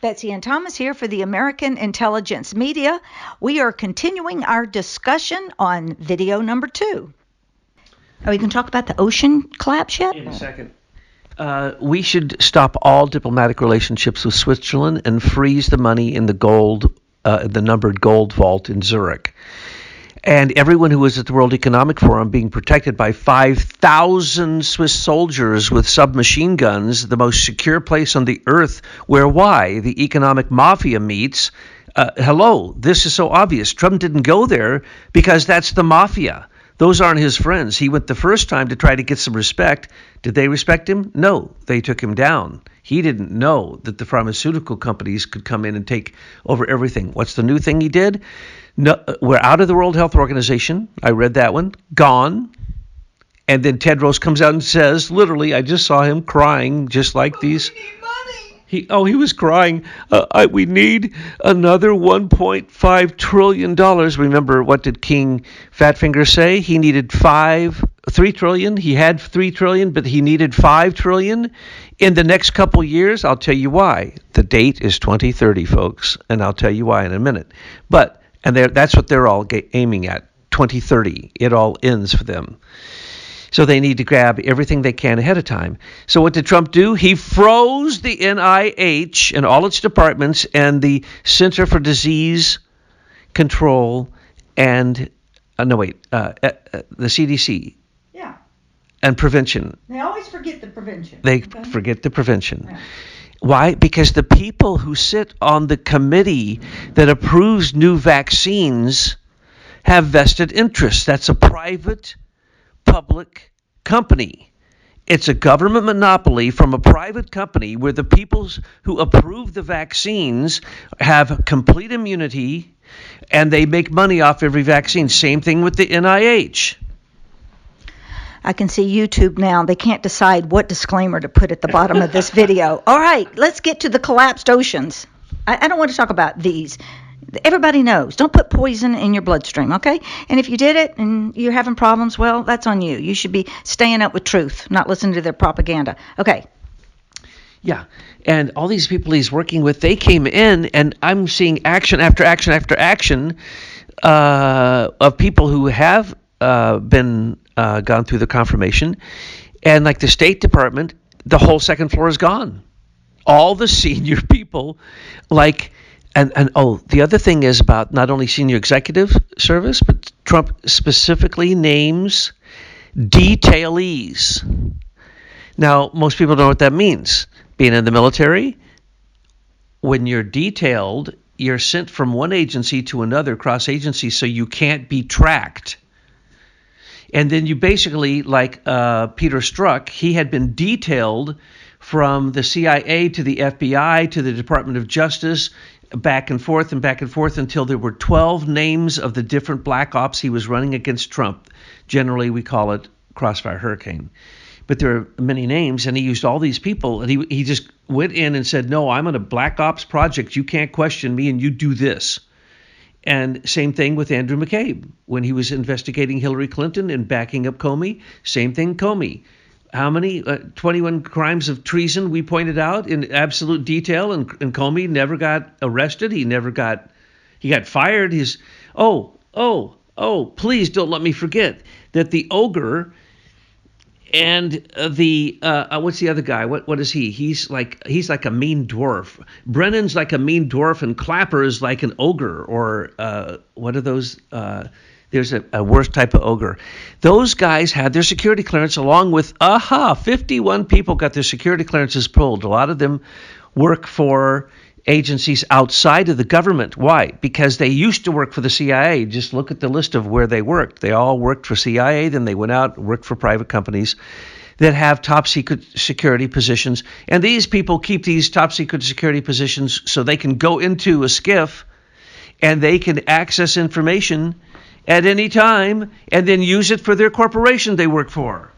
Betsy and Thomas here for the American Intelligence Media. We are continuing our discussion on video number 2. Are we going to talk about the ocean collapse yet? In a second. We should stop all diplomatic relationships with Switzerland and freeze the money in the gold, the numbered gold vault in Zurich. And everyone who was at the World Economic Forum being protected by 5,000 Swiss soldiers with submachine guns, the most secure place on the earth where the economic mafia meets. Hello, this is so obvious. Trump didn't go there because that's the mafia. Those aren't his friends. He went the first time to try to get some respect. Did they respect him? No, they took him down. He didn't know that the pharmaceutical companies could come in and take over everything. What's the new thing he did? No, we're out of the World Health Organization. I read that one. Gone. And then Tedros comes out and says, literally, I just saw him crying just like these. We need money. He was crying. We need another $1.5 trillion. Remember, what did King Fatfinger say? He needed $3 trillion. He had $3 trillion, but he needed $5 trillion in the next couple years. I'll tell you why. The date is 2030, folks, and I'll tell you why in a minute. And that's what they're all aiming at, 2030. It all ends for them. So they need to grab everything they can ahead of time. So what did Trump do? He froze the NIH and all its departments and the Center for Disease Control and, the CDC. Yeah. And prevention. They always forget the prevention. Forget the prevention. Yeah. Why? Because the people who sit on the committee that approves new vaccines have vested interests. That's a private-public company. It's a government monopoly from a private company where the people who approve the vaccines have complete immunity and they make money off every vaccine. Same thing with the NIH. I can see YouTube now. They can't decide what disclaimer to put at the bottom of this video. All right, let's get to the collapsed oceans. I don't want to talk about these. Everybody knows. Don't put poison in your bloodstream, okay? And if you did it and you're having problems, well, that's on you. You should be staying up with truth, not listening to their propaganda. Okay. Yeah, and all these people he's working with, they came in, and I'm seeing action after action after action of people who have been gone through the confirmation, and like the State Department, the whole second floor is gone. All the senior people, the other thing is about not only senior executive service, but Trump specifically names detailees. Now, most people don't know what that means. Being in the military, when you're detailed, you're sent from one agency to another cross agency, so you can't be tracked. And then you basically, like Peter Strzok, he had been detailed from the CIA to the FBI to the Department of Justice, back and forth until there were 12 names of the different black ops he was running against Trump. Generally, we call it Crossfire Hurricane. But there are many names, and he used all these people, and he just went in and said, no, I'm on a black ops project. You can't question me, and you do this. And same thing with Andrew McCabe. When he was investigating Hillary Clinton and backing up Comey, same thing Comey. How many? 21 crimes of treason we pointed out in absolute detail, and Comey never got arrested. He got fired. Please don't let me forget that the ogre and the what's the other guy? What is he? He's like a mean dwarf. Brennan's like a mean dwarf, and Clapper is like an ogre, or what are those? There's a worse type of ogre. Those guys had their security clearance along with 51 people got their security clearances pulled. A lot of them work for agencies outside of the government. Why? Because they used to work for the CIA. Just look at the list of where they worked. They all worked for CIA, then they went out and worked for private companies that have top secret security positions. And these people keep these top secret security positions so they can go into a SCIF and they can access information at any time and then use it for their corporation they work for.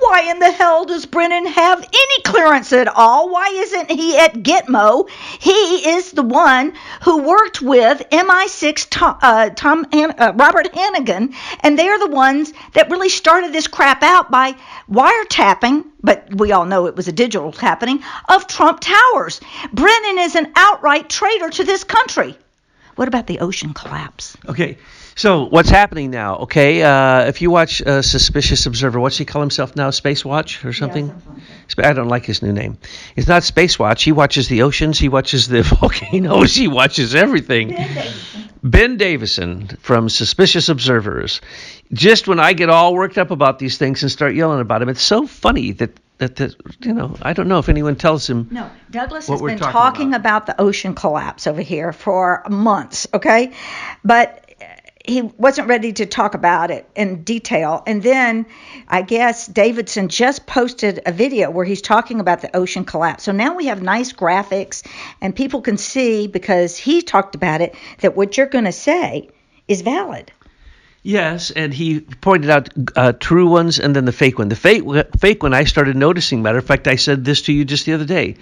Why in the hell does Brennan have any clearance at all? Why isn't he at Gitmo? He is the one who worked with MI6 Robert Hannigan, and they're the ones that really started this crap out by wiretapping, but we all know it was a digital happening, of Trump Towers. Brennan is an outright traitor to this country. What about the ocean collapse? Okay, so what's happening now? Okay, if you watch Suspicious Observer, what's he call himself now? Space Watch or something? Yeah, something like that. I don't like his new name. It's not Space Watch. He watches the oceans. He watches the volcanoes. He watches everything. Ben Davison from Suspicious Observers. Just when I get all worked up about these things and start yelling about them, it's so funny that I don't know if anyone tells him. No, Douglas what has we're been talking talking about the ocean collapse over here for months, okay? But he wasn't ready to talk about it in detail. And then I guess Davidson just posted a video where he's talking about the ocean collapse. So now we have nice graphics and people can see, because he talked about it, that what you're going to say is valid. Yes, and he pointed out true ones and then the fake one. The fake one I started noticing. Matter of fact, I said this to you just the other day.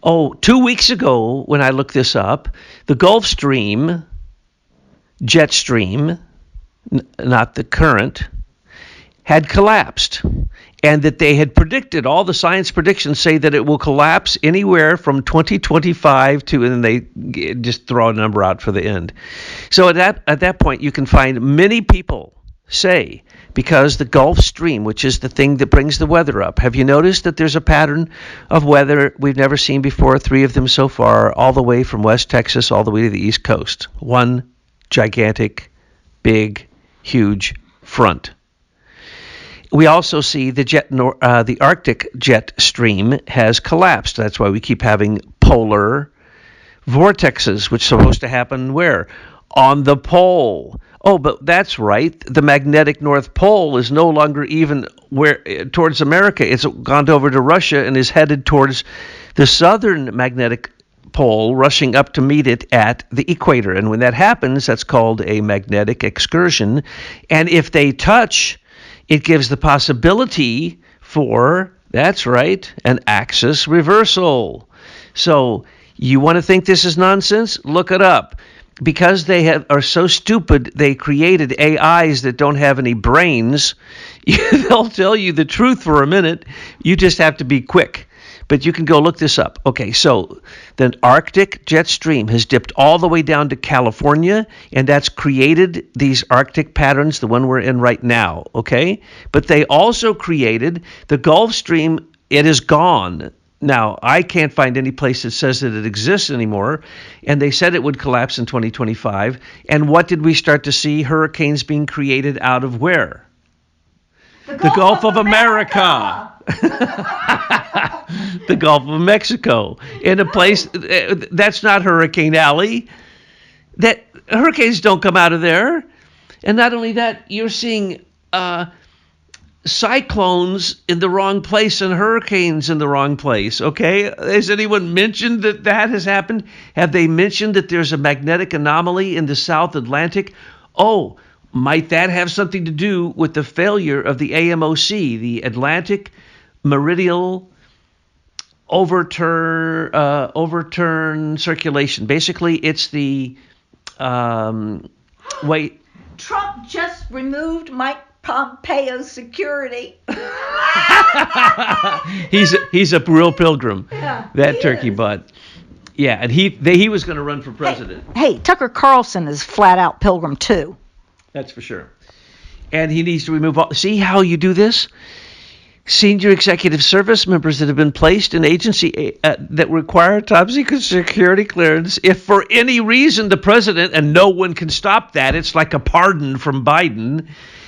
2 weeks ago when I looked this up, the Gulf Stream, jet stream, not the current, had collapsed. And that they had predicted, all the science predictions say that it will collapse anywhere from 2025 to, and then they just throw a number out for the end. So at that point, you can find many people say, because the Gulf Stream, which is the thing that brings the weather up, have you noticed that there's a pattern of weather we've never seen before, 3 of them so far, all the way from West Texas all the way to the East Coast? One gigantic, big, huge front. We also see the Arctic jet stream has collapsed. That's why we keep having polar vortexes, which are supposed to happen where? On the pole. Oh, but that's right. The magnetic North Pole is no longer even towards America. It's gone over to Russia and is headed towards the southern magnetic pole, rushing up to meet it at the equator. And when that happens, that's called a magnetic excursion. And if they touch, it gives the possibility for, that's right, an axis reversal. So you want to think this is nonsense? Look it up. Because they are so stupid, they created AIs that don't have any brains. They'll tell you the truth for a minute. You just have to be quick. But you can go look this up. Okay, so the Arctic jet stream has dipped all the way down to California, and that's created these Arctic patterns, the one we're in right now, okay? But they also created the Gulf Stream. It is gone. Now, I can't find any place that says that it exists anymore, and they said it would collapse in 2025. And what did we start to see? Hurricanes being created out of where? The Gulf of America. The Gulf of Mexico, in a place that's not Hurricane Alley. That hurricanes don't come out of there. And not only that, you're seeing cyclones in the wrong place and hurricanes in the wrong place. Okay, has anyone mentioned that has happened? Have they mentioned that there's a magnetic anomaly in the South Atlantic? Oh, might that have something to do with the failure of the AMOC, the Atlantic Meridional overturn circulation? Basically, it's the way Trump just removed Mike Pompeo's security. he's a real pilgrim. Yeah, that turkey butt. Yeah, and he was going to run for president. Hey, Tucker Carlson is flat out pilgrim too. That's for sure. And he needs to remove all. See how you do this? Senior executive service members that have been placed in agency that require top secret security clearance, if for any reason the president, and no one can stop that, it's like a pardon from Biden.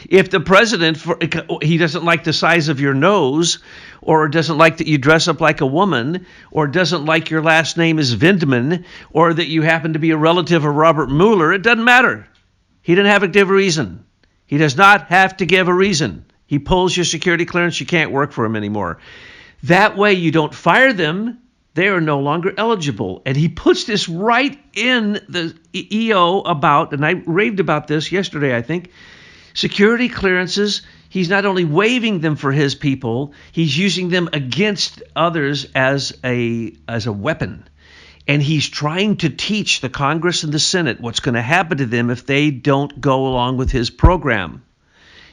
If the president, he doesn't like the size of your nose, or doesn't like that you dress up like a woman, or doesn't like your last name is Vindman, or that you happen to be a relative of Robert Mueller, it doesn't matter. He didn't have to give a reason. He does not have to give a reason. He pulls your security clearance, you can't work for him anymore. That way you don't fire them, they are no longer eligible. And he puts this right in the EO about, and I raved about this yesterday, I think, security clearances, He's not only waiving them for his people, he's using them against others as a weapon. And he's trying to teach the Congress and the Senate what's going to happen to them if they don't go along with his program.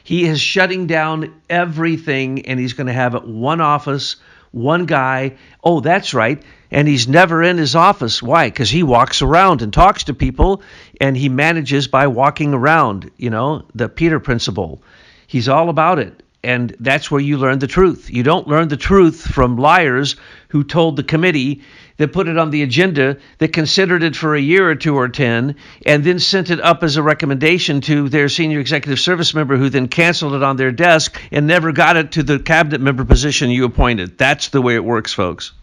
He is shutting down everything, and he's going to have one office, one guy. Oh, that's right. And he's never in his office. Why? Because he walks around and talks to people, and he manages by walking around, the Peter principle. He's all about it. And that's where you learn the truth. You don't learn the truth from liars who told the committee that put it on the agenda, that considered it for a year or 2 or 10, and then sent it up as a recommendation to their senior executive service member, who then canceled it on their desk and never got it to the cabinet member position you appointed. That's the way it works, folks.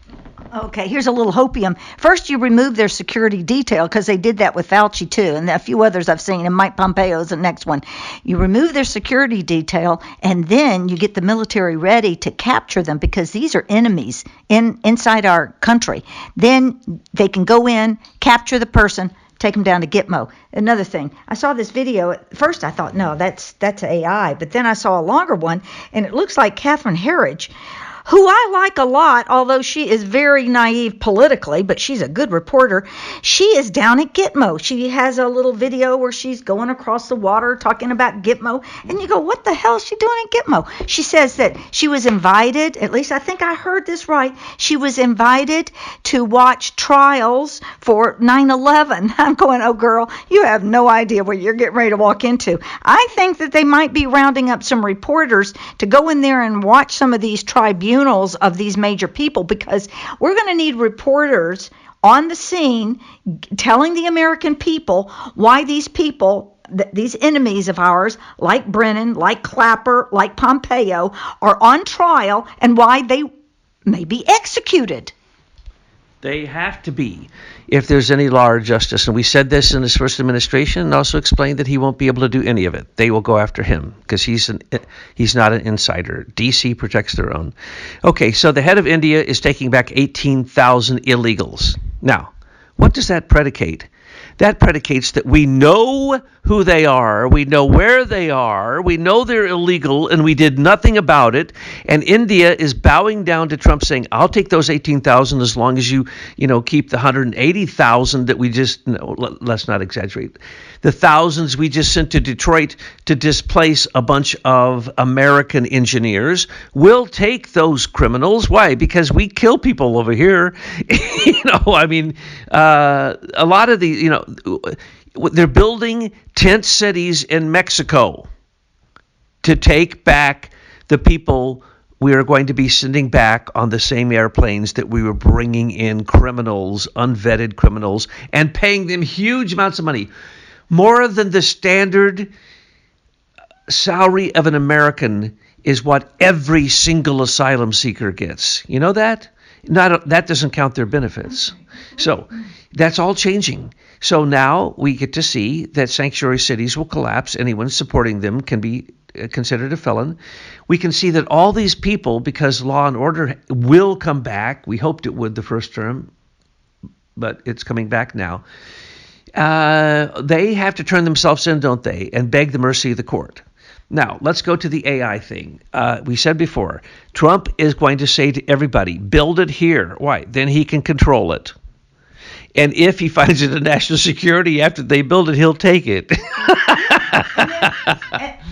Okay, here's a little hopium. First, you remove their security detail, because they did that with Fauci too, and a few others I've seen, and Mike Pompeo's the next one. You remove their security detail, and then you get the military ready to capture them, because these are enemies inside our country. Then they can go in, capture the person, take them down to Gitmo. Another thing, I saw this video. At first I thought, no, that's AI, but then I saw a longer one, and it looks like Catherine Herridge, who I like a lot, although she is very naive politically, but she's a good reporter. She is down at Gitmo. She has a little video where she's going across the water talking about Gitmo, and you go, what the hell is she doing at Gitmo? She says that she was invited, at least I think I heard this right, she was invited to watch trials for 9/11. I'm going, oh girl, you have no idea what you're getting ready to walk into. I think that they might be rounding up some reporters to go in there and watch some of these tribunals of these major people, because we're going to need reporters on the scene telling the American people why these people, these enemies of ours, like Brennan, like Clapper, like Pompeo, are on trial, and why they may be executed. They have to be, if there's any law or justice. And we said this in his first administration, and also explained that he won't be able to do any of it. They will go after him because he's not an insider. DC protects their own. Okay, so the head of India is taking back 18,000 illegals. Now, what does that predicate? That predicates that we know who they are, we know where they are, we know they're illegal, and we did nothing about it. And India is bowing down to Trump, saying, I'll take those 18,000 as long as you keep the 180,000 that we just, let's not exaggerate, the thousands we just sent to Detroit to displace a bunch of American engineers. We'll take those criminals. Why? Because we kill people over here. A lot of the, they're building tent cities in Mexico to take back the people we are going to be sending back on the same airplanes that we were bringing in criminals, unvetted criminals, and paying them huge amounts of money. More than the standard salary of an American is what every single asylum seeker gets. You know that? That doesn't count their benefits. So that's all changing. So now we get to see that sanctuary cities will collapse. Anyone supporting them can be considered a felon. We can see that all these people, because law and order will come back, we hoped it would the first term, but it's coming back now. They have to turn themselves in, don't they, and beg the mercy of the court. Now, let's go to the AI thing. We said before, Trump is going to say to everybody, build it here. Why? Then he can control it. And if he finds it a national security after they build it, he'll take it.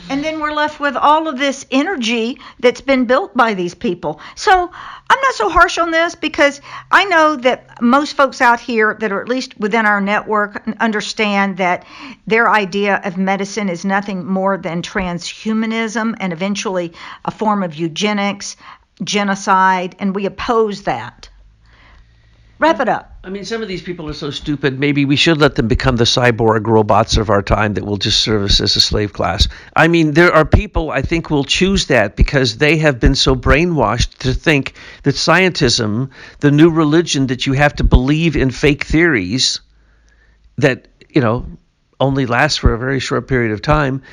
And then we're left with all of this energy that's been built by these people. So I'm not so harsh on this, because I know that most folks out here that are at least within our network understand that their idea of medicine is nothing more than transhumanism and eventually a form of eugenics, genocide, and we oppose that. Wrap it up. I mean, some of these people are so stupid, maybe we should let them become the cyborg robots of our time that will just serve us as a slave class. I mean, there are people I think will choose that because they have been so brainwashed to think that scientism, the new religion that you have to believe in fake theories that, only lasts for a very short period of time.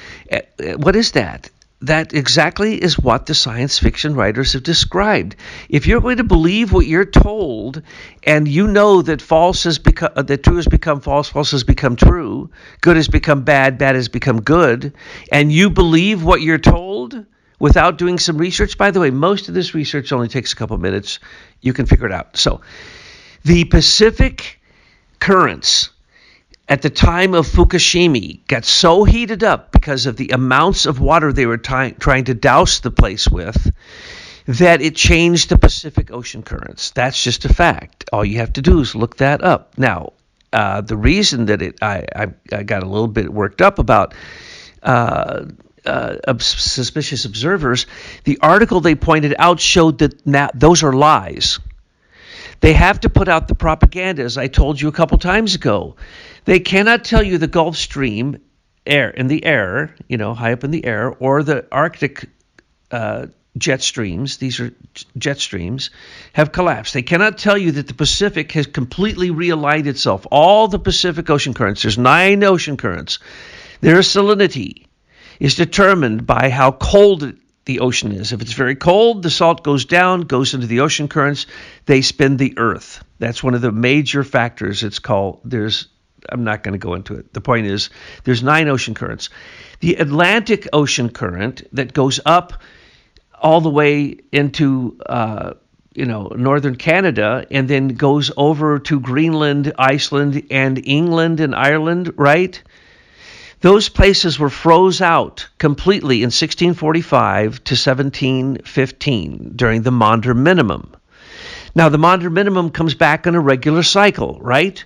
What is that? That exactly is what the science fiction writers have described. If you're going to believe what you're told, and you know that that true has become false, false has become true, good has become bad, bad has become good, and you believe what you're told, without doing some research. By the way, most of this research only takes a couple minutes. You can figure it out. So the Pacific currents at the time of Fukushima got so heated up because of the amounts of water they were trying to douse the place with that it changed the Pacific Ocean currents. That's just a fact. All you have to do is look that up. Now, the reason that I got a little bit worked up about suspicious observers, the article they pointed out showed that now those are lies. They have to put out the propaganda, as I told you a couple times ago. They cannot tell you the Gulf Stream high up in the air, or the Arctic jet streams, these are jet streams, have collapsed. They cannot tell you that the Pacific has completely realigned itself. All the Pacific ocean currents, there's 9 ocean currents. Their salinity is determined by how cold the ocean is. If it's very cold, the salt goes down, goes into the ocean currents. They spin the earth. That's one of the major factors. I'm not going to go into it. The point is, there's 9 ocean currents. The Atlantic Ocean current that goes up all the way into northern Canada and then goes over to Greenland, Iceland, and England and Ireland, right? Those places were froze out completely in 1645 to 1715 during the Maunder Minimum. Now, the Maunder Minimum comes back on a regular cycle, right?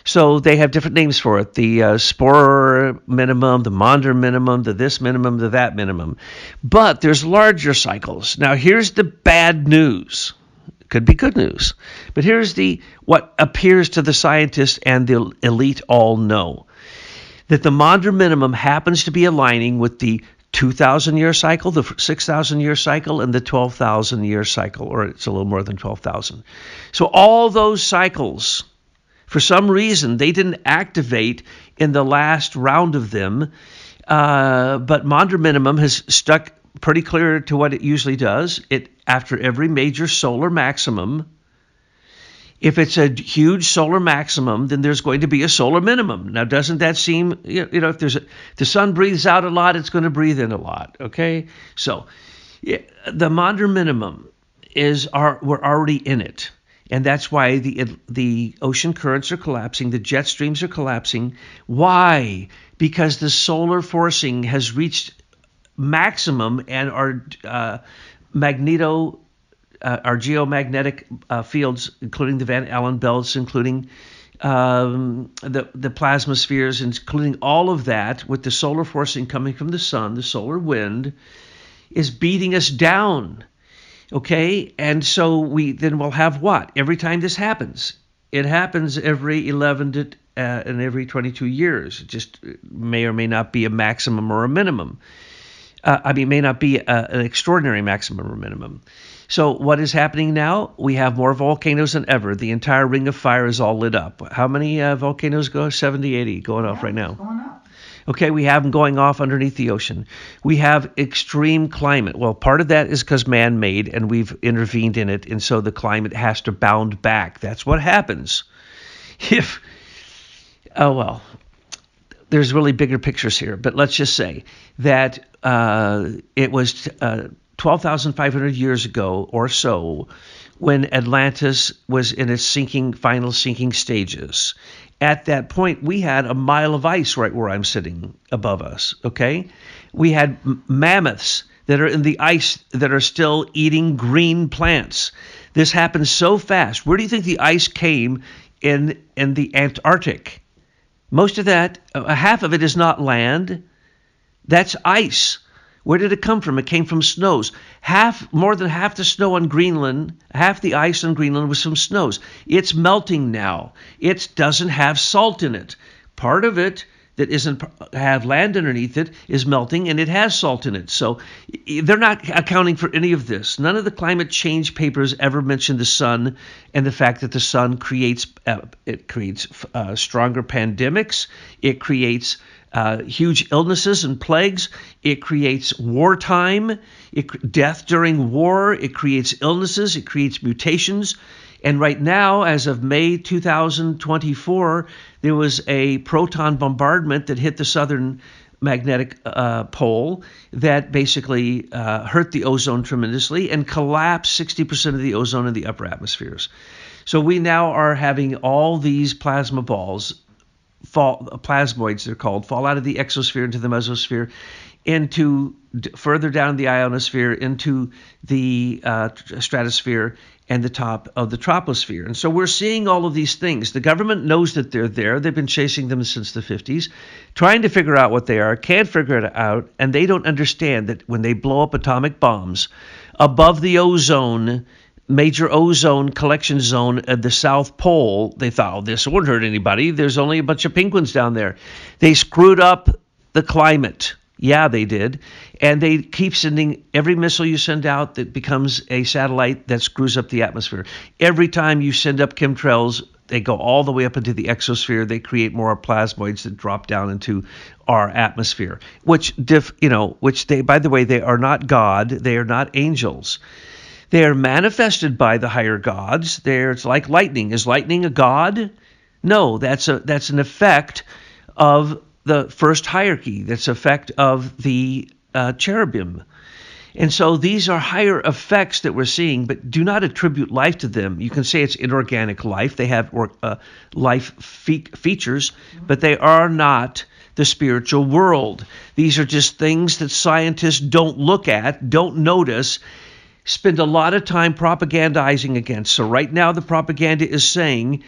So they have different names for it. The Sporer Minimum, the Maunder Minimum, the this minimum, the that minimum. But there's larger cycles. Now, here's the bad news. It could be good news. But here's what appears to the scientists and the elite all know. That the Maunder Minimum happens to be aligning with the 2,000-year cycle, the 6,000-year cycle, and the 12,000-year cycle, or it's a little more than 12,000. So all those cycles, for some reason, they didn't activate in the last round of them, but Maunder Minimum has stuck pretty clear to what it usually does. After every major solar maximum, if it's a huge solar maximum, then there's going to be a solar minimum. Now, doesn't that seem, if the sun breathes out a lot, it's going to breathe in a lot, okay? So the Maunder Minimum we're already in it. And that's why the ocean currents are collapsing, the jet streams are collapsing. Why? Because the solar forcing has reached maximum, and our geomagnetic fields, including the Van Allen belts, including the plasma spheres, including all of that, with the solar forcing coming from the sun, the solar wind, is beating us down. Okay, and so we'll have what? Every time this happens, it happens every 11 and every 22 years. It just may or may not be a maximum or a minimum. May not be an extraordinary maximum or minimum. So what is happening now? We have more volcanoes than ever. The entire ring of fire is all lit up. How many volcanoes go? 70, 80 going off right now. Going up. Okay, we have them going off underneath the ocean. We have extreme climate. Well, part of that is because man-made, and we've intervened in it, and so the climate has to bound back. That's what happens. There's really bigger pictures here, but let's just say that it was 12,500 years ago or so when Atlantis was in its final sinking stages. At that point, we had a mile of ice right where I'm sitting above us, okay? We had mammoths that are in the ice that are still eating green plants. This happened so fast. Where do you think the ice came in the Antarctic? Most of that, half of it is not land. That's ice. Where did it come from? It came from snows. More than half the snow on Greenland, half the ice on Greenland was from snows. It's melting now. It doesn't have salt in it. Part of it that doesn't have land underneath it is melting, and it has salt in it. So they're not accounting for any of this. None of the climate change papers ever mention the sun and the fact that the sun creates stronger pandemics. It creates huge illnesses and plagues. It creates wartime, death during war. It creates illnesses. It creates mutations. And right now, as of May 2024, there was a proton bombardment that hit the southern magnetic pole that basically hurt the ozone tremendously and collapsed 60% of the ozone in the upper atmospheres. So we now are having all these plasma balls, plasmoids they're called, fall out of the exosphere into the mesosphere, into further down the ionosphere, into the stratosphere, and the top of the troposphere. And so we're seeing all of these things. The government knows that they're there. They've been chasing them since the 50s, trying to figure out what they are, can't figure it out, and they don't understand that when they blow up atomic bombs above the ozone, major ozone collection zone at the South Pole, they thought, oh, this won't hurt anybody. There's only a bunch of penguins down there. They screwed up the climate. Yeah, they did. And they keep sending every missile you send out that becomes a satellite that screws up the atmosphere. Every time you send up chemtrails, they go all the way up into the exosphere. They create more plasmoids that drop down into our atmosphere, which they, by the way, they are not God. They are not angels. They are manifested by the higher gods. It's like lightning. Is lightning a god? No, that's an effect of the first hierarchy. That's effect of the cherubim. And so these are higher effects that we're seeing, but do not attribute life to them. You can say it's inorganic life. They have life features, but they are not the spiritual world. These are just things that scientists don't look at, don't notice, spend a lot of time propagandizing against. So right now the propaganda is saying,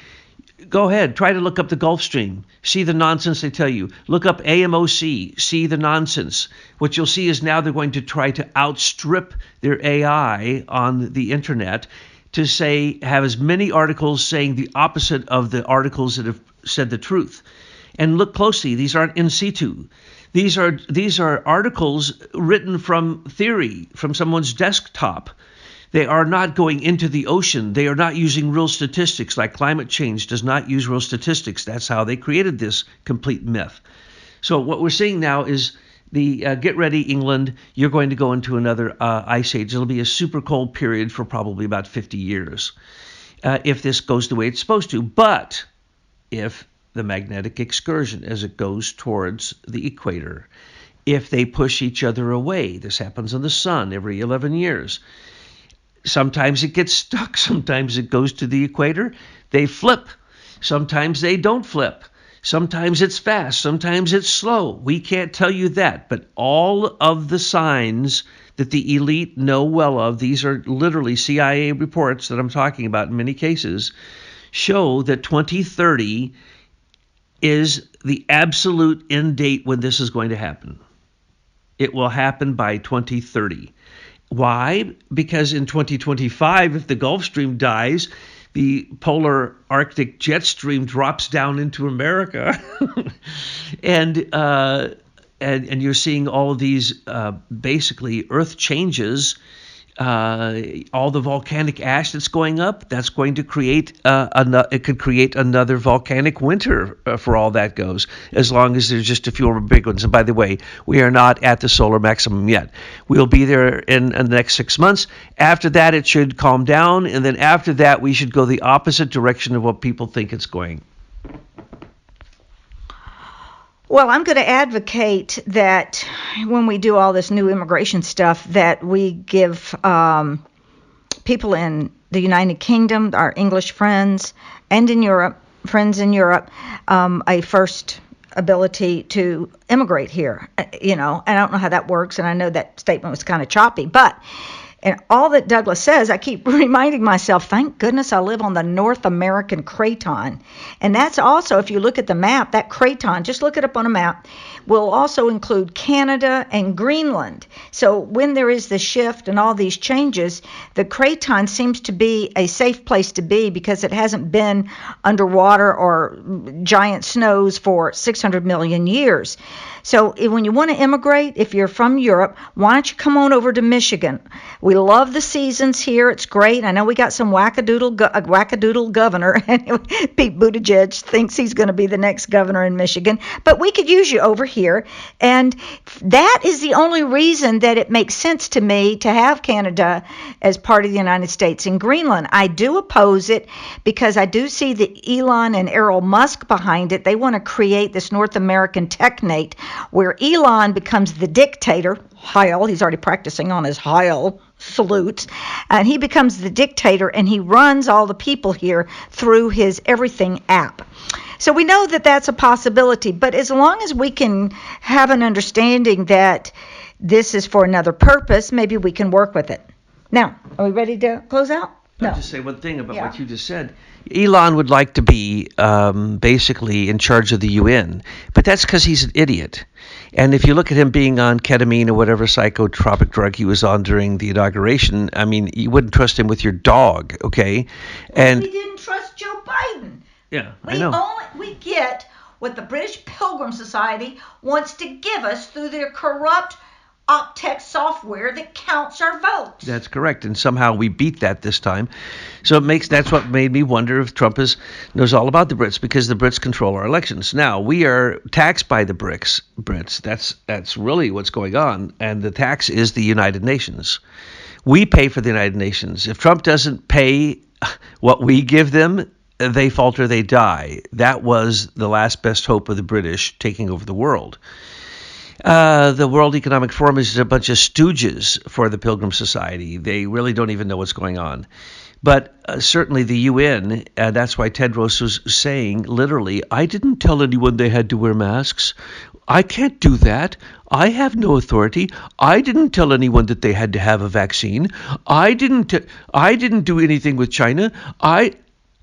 go ahead, try to look up the Gulf Stream. See the nonsense they tell you. Look up AMOC. See the nonsense. What you'll see is now they're going to try to outstrip their AI on the internet to have as many articles saying the opposite of the articles that have said the truth. And look closely. These aren't in situ. These are articles written from theory, from someone's desktop. They are not going into the ocean. They are not using real statistics, like climate change does not use real statistics. That's how they created this complete myth. So what we're seeing now is get ready, England. You're going to go into another ice age. It'll be a super cold period for probably about 50 years if this goes the way it's supposed to. But if the magnetic excursion as it goes towards the equator, if they push each other away, this happens in the sun every 11 years. Sometimes it gets stuck. Sometimes it goes to the equator. They flip. Sometimes they don't flip. Sometimes it's fast. Sometimes it's slow. We can't tell you that. But all of the signs that the elite know well of, these are literally CIA reports that I'm talking about in many cases, show that 2030 is the absolute end date when this is going to happen. It will happen by 2030. Why? Because in 2025, if the Gulf Stream dies, the polar Arctic jet stream drops down into America, and you're seeing all of these basically Earth changes. All the volcanic ash that's going up, that's going to create it could create another volcanic winter for all that goes, as long as there's just a few more big ones. And by the way, we are not at the solar maximum yet. We'll be there in the next 6 months. After that, it should calm down, and then after that, we should go the opposite direction of what people think it's going. Well, I'm going to advocate that when we do all this new immigration stuff, that we give people in the United Kingdom, our English friends, and in Europe, a first ability to immigrate here. And I don't know how that works, and I know that statement was kind of choppy, but and all that Douglas says, I keep reminding myself, thank goodness I live on the North American craton. And that's also, if you look at the map, that craton, just look it up on a map, will also include Canada and Greenland. So when there is the shift and all these changes, the craton seems to be a safe place to be because it hasn't been underwater or giant snows for 600 million years. So when you want to immigrate, if you're from Europe, why don't you come on over to Michigan? We love the seasons here. It's great. I know we got some wackadoodle governor. Pete Buttigieg thinks he's going to be the next governor in Michigan. But we could use you over here. And that is the only reason that it makes sense to me to have Canada as part of the United States and Greenland. I do oppose it because I do see the Elon and Errol Musk behind it. They want to create this North American technate where Elon becomes the dictator. Heil, he's already practicing on his Heil salutes, and he becomes the dictator, and he runs all the people here through his Everything app. So we know that that's a possibility, but as long as we can have an understanding that this is for another purpose, maybe we can work with it. Now, are we ready to close out? I'll just say one thing about what you just said. Elon would like to be basically in charge of the UN, but that's because he's an idiot. And if you look at him being on ketamine or whatever psychotropic drug he was on during the inauguration, I mean, you wouldn't trust him with your dog, okay? And we didn't trust Joe Biden. Yeah, I know. We get what the British Pilgrim Society wants to give us through their corrupt Optech software that counts our votes. That's correct, and somehow we beat that this time. So that's what made me wonder if Trump knows all about the Brits, because the Brits control our elections. Now we are taxed by the Brits. That's really what's going on, and the tax is the United Nations. We pay for the United Nations. If Trump doesn't pay what we give them, they falter, they die. That was the last best hope of the British taking over the world. The World Economic Forum is a bunch of stooges for the Pilgrim Society. They really don't even know what's going on. But certainly the UN, that's why Tedros was saying, literally, I didn't tell anyone they had to wear masks. I can't do that. I have no authority. I didn't tell anyone that they had to have a vaccine. I didn't do anything with China.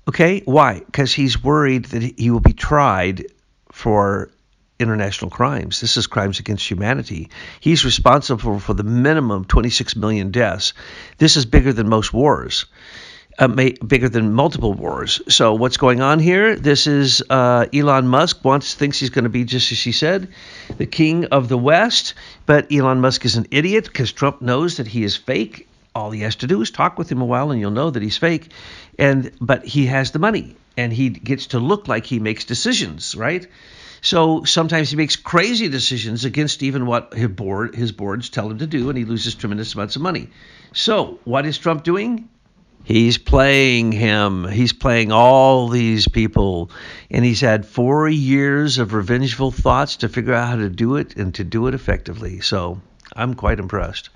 Okay, why? Because he's worried that he will be tried for international crimes. This is crimes against humanity. He's responsible for the minimum 26 million deaths. This is bigger than most wars, bigger than multiple wars. So what's going on here? This is Elon Musk thinks he's going to be, just as he said, the king of the West. But Elon Musk is an idiot because Trump knows that he is fake. All he has to do is talk with him a while and you'll know that he's fake. But he has the money and he gets to look like he makes decisions, right? So sometimes he makes crazy decisions against even what his boards tell him to do, and he loses tremendous amounts of money. So what is Trump doing? He's playing him. He's playing all these people, and he's had 4 years of revengeful thoughts to figure out how to do it and to do it effectively. So I'm quite impressed.